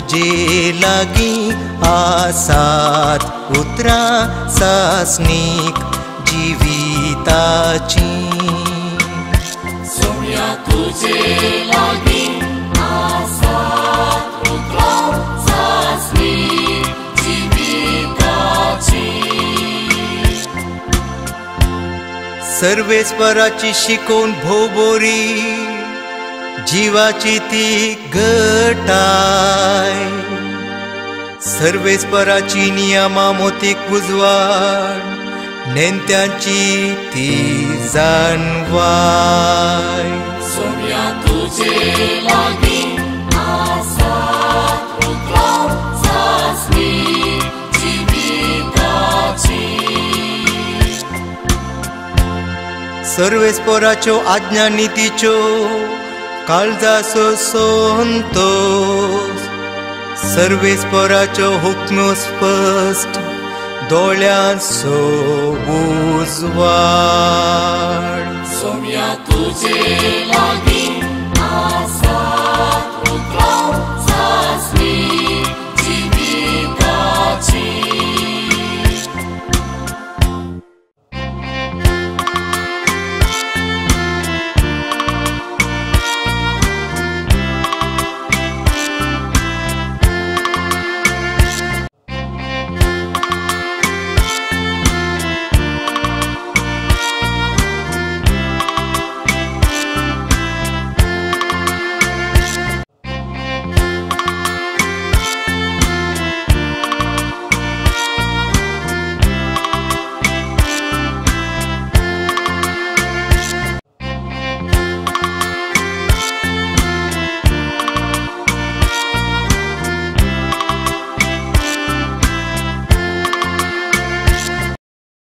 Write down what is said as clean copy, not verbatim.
तुझे लागी आसात उतरां सासनीक जिविताची सोम्या तुझे लागी आसात उतरां सासनीक जिविताची सर्वेस्पराची शिकोवन भोवबोरी जीवाची ती घटाय सर्वेस्पराची नियमा मोतीक उजवाड नेत्यांची ती जाणवाय सोम्या तुझे लागी आसात उतरां सासनीक जिविताची सर्वेस्पराच्यो आज्ञा नितीच्यो काळजाचो संतोष सर्वेस्पराच्यो हुक्म्यो स्पश्ट दोळ्यांचो उजवाड सोम्या तुझे लागी आसात